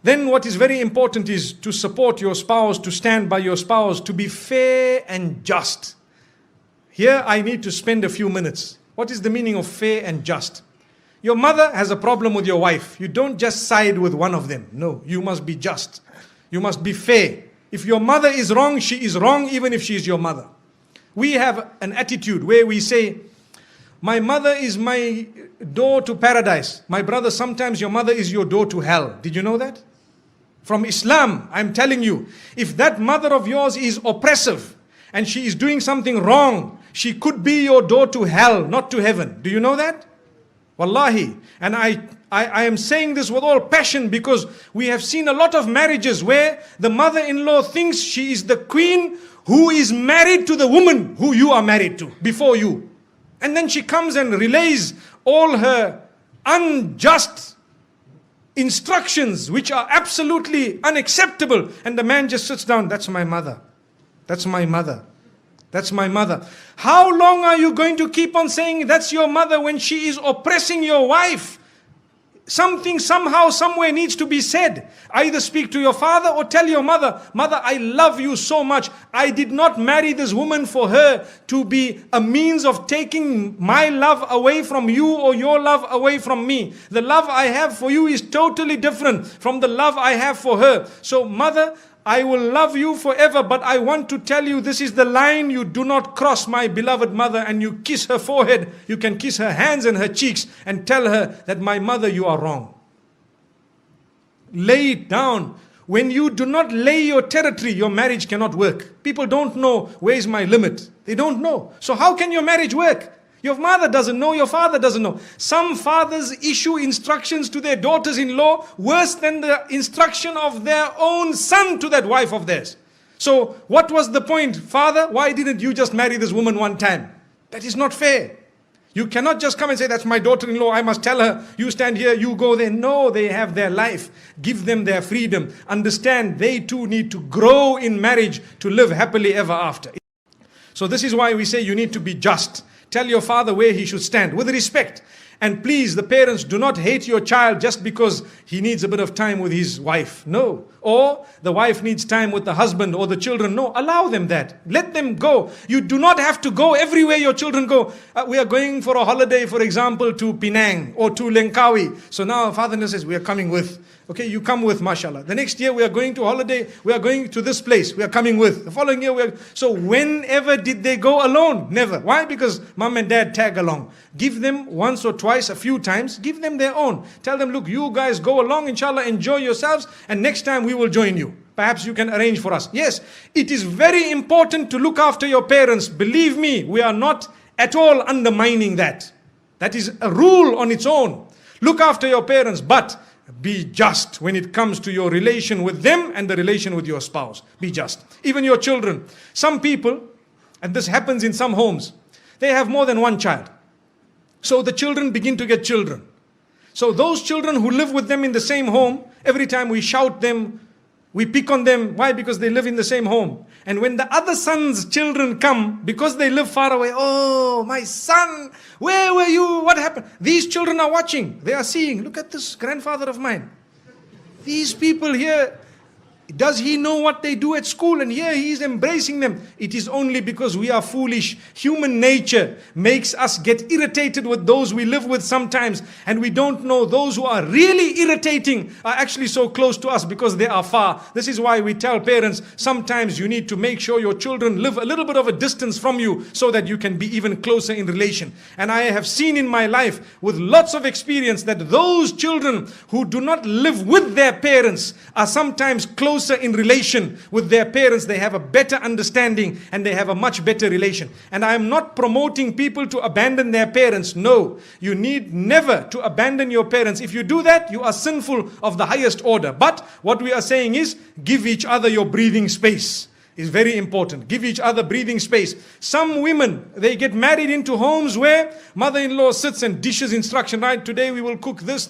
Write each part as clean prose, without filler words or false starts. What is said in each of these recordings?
Then what is very important is to support your spouse, to stand by your spouse, to be fair and just. Here I need to spend a few minutes. What is the meaning of fair and just? Your mother has a problem with your wife. You don't just side with one of them. No, you must be just. You must be fair. If your mother is wrong, she is wrong even if she is your mother. We have an attitude where we say, my mother is my door to paradise. My brother, sometimes your mother is your door to hell. Did you know that? From Islam, I'm telling you, if that mother of yours is oppressive and she is doing something wrong, she could be your door to hell, not to heaven. Do you know that? Wallahi. And I am saying this with all passion because we have seen a lot of marriages where the mother-in-law thinks she is the queen who is married to the woman who you are married to before you. And then she comes and relays all her unjust instructions which are absolutely unacceptable, and the man just sits down. That's my mother. That's my mother. That's my mother. How long are you going to keep on saying that's your mother when she is oppressing your wife? Something somehow, somewhere needs to be said. Either speak to your father or tell your mother, mother, I love you so much. I did not marry this woman for her to be a means of taking my love away from you or your love away from me. The love I have for you is totally different from the love I have for her. So mother, I will love you forever, but I want to tell you this is the line you do not cross, my beloved mother. And you kiss her forehead, you can kiss her hands and her cheeks and tell her that my mother, you are wrong. Lay it down. When you do not lay your territory, your marriage cannot work. People don't know where is my limit. They don't know. So how can your marriage work? Your mother doesn't know, your father doesn't know. Some fathers issue instructions to their daughters-in-law worse than the instruction of their own son to that wife of theirs. So what was the point? Father, why didn't you just marry this woman one time? That is not fair. You cannot just come and say, that's my daughter-in-law, I must tell her, you stand here, you go there. No, they have their life. Give them their freedom. Understand, they too need to grow in marriage to live happily ever after. So this is why we say you need to be just. Tell your father where he should stand with respect. And please, the parents, do not hate your child just because he needs a bit of time with his wife. No. Or the wife needs time with the husband or the children. No, allow them that. Let them go. You do not have to go everywhere your children go. We are going for a holiday, for example, to Penang or to Langkawi. So now father says, we are coming with. Okay, you come with, mashallah. The next year we are going to holiday, we are going to this place, we are coming with. The following year we are... So whenever did they go alone? Never. Why? Because mom and dad tag along. Give them once or twice, a few times, give them their own. Tell them, look, you guys go along, inshallah, enjoy yourselves, and next time we will join you. Perhaps you can arrange for us. Yes, it is very important to look after your parents. Believe me, we are not at all undermining that. That is a rule on its own. Look after your parents, but be just when it comes to your relation with them and the relation with your spouse. Be just. Even your children. Some people, and this happens in some homes, they have more than one child. So the children begin to get children. So those children who live with them in the same home, every time we shout them, we pick on them. Why? Because they live in the same home. And when the other son's children come, because they live far away, oh, my son, where were you? What happened? These children are watching. They are seeing, look at this grandfather of mine. These people here, does he know what they do at school? And here he is embracing them. It is only because we are foolish. Human nature makes us get irritated with those we live with sometimes. And we don't know those who are really irritating are actually so close to us because they are far. This is why we tell parents, sometimes you need to make sure your children live a little bit of a distance from you so that you can be even closer in relation. And I have seen in my life with lots of experience that those children who do not live with their parents are sometimes closer in relation with their parents. They have a better understanding and they have a much better relation. And I am not promoting people to abandon their parents. No, you need never to abandon your parents. If you do that, you are sinful of the highest order. But what we are saying is, give each other your breathing space. Is very important. Give each other breathing space. Some women, they get married into homes where mother-in-law sits and dishes instruction, right? Today we will cook this.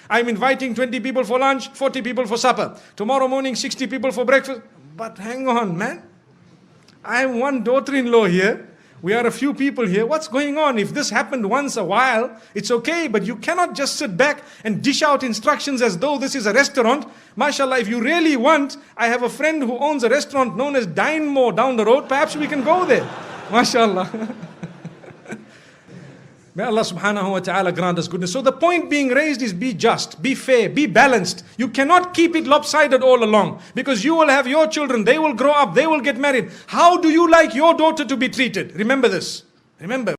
I'm inviting 20 people for lunch, 40 people for supper. Tomorrow morning, 60 people for breakfast. But hang on, man. I have one daughter-in-law here We are a few people here. What's going on? If this happened once a while, it's okay, but you cannot just sit back and dish out instructions as though this is a restaurant. MashaAllah, if you really want, I have a friend who owns a restaurant known as Dine More down the road. Perhaps we can go there. MashaAllah. May Allah subhanahu wa ta'ala grant us goodness. So the point being raised is be just, be fair, be balanced. You cannot keep it lopsided all along, because you will have your children, they will grow up, they will get married. How do you like your daughter to be treated? Remember this. Remember.